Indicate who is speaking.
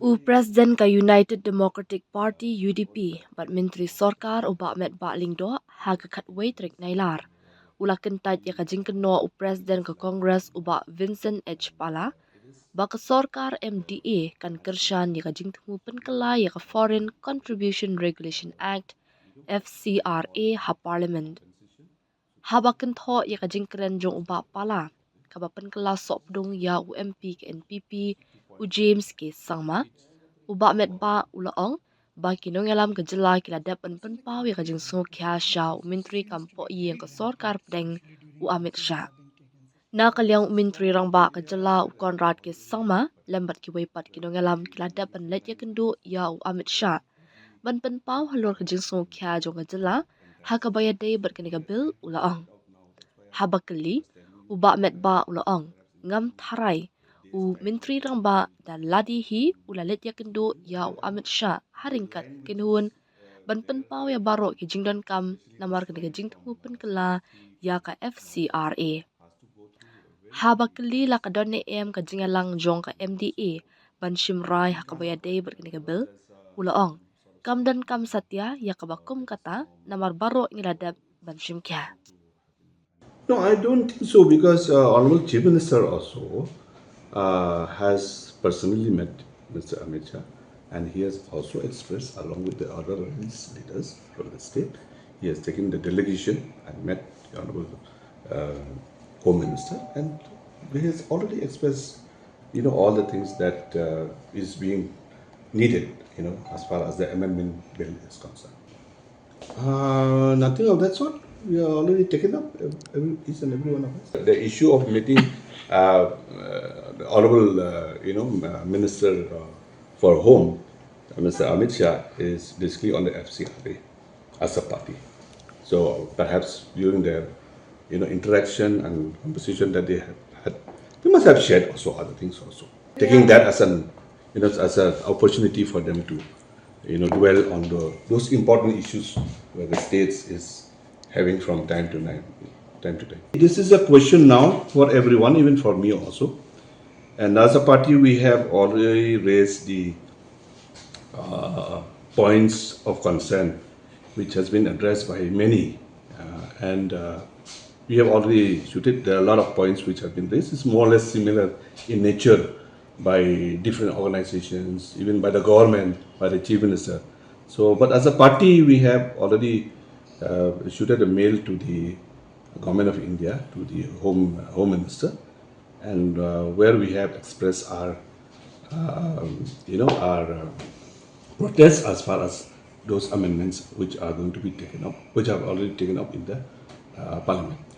Speaker 1: U President ka United Democratic Party UDP, bat Menteri Sorkar uba met bakling do haga kat waitrik nailar. Ula kentat ya kajing keno u President ke Congress uba Vincent H. Pala, ba ke Sorkar MDA kan kershan ya kajing temu penkela ya ke Foreign Contribution Regulation Act FCRA ha Parliament. Haba kentho ya kajing keren jong uba Pala, kaba penkela sok dong ya UMP ke NPP u James ke Sangma, uba met ba ulaong ba kinong alam ke jela kila dapan penpau ya kajing so kya sha menteri kampo yang ke sorkar pedeng u Amit Shah. Na kalyang menteri rang ba ke jela u Konrad ke sangma lembat ki weipat kinong alam kila dapan let ya kendo ya u Amit Shah. Ban penpau halor kajing so kya jong ke jela ha ka bayad day berkini ke bil ulaong. Haba keli uba met ba ulaong ngam tharai u menteri rang ba dan ladi hi ulalet ya kendo ya u Amit Shah haringkat kinhun ban penpau ya baro ki jingdon kam namar kene jingtu penkela ya ka FCRA. Haba keli la ka donne em ka jingalang jong ka MDA ban shimrai hakabaya day berkene ke bil ulaong kam dan kam satya ya ka bakum kata namar baro ngiladap ban shimkya.
Speaker 2: No, I don't think so because Honorable Chief Minister also has personally met Mr. Amit Shah, and he has also expressed, along with the other leaders from the state, he has taken the delegation and met the Honorable uh, Home Minister, and he has already expressed, all the things that is being needed, as far as the amendment bill is concerned. Nothing of that sort. We are already taken up, each and every one of us. The issue of meeting the Honorable, Minister for Home, Mr. Amit Shah, is basically on the FCRA as a party. So perhaps during their, interaction and conversation that they have had, they must have shared also other things also. Taking that as an, as an opportunity for them to dwell on those important issues where the states is having from time to time. This is a question now for everyone, even for me also. And as a party, we have already raised the points of concern, which has been addressed by many, and we have already shooted. There are a lot of points which have been raised. It's more or less similar in nature by different organizations, even by the government, by the chief minister. So, but as a party, we have already shooted a mail to the government of India, to the home minister, and where we have expressed our, our protest as far as those amendments which are going to be taken up, which have already taken up in the parliament.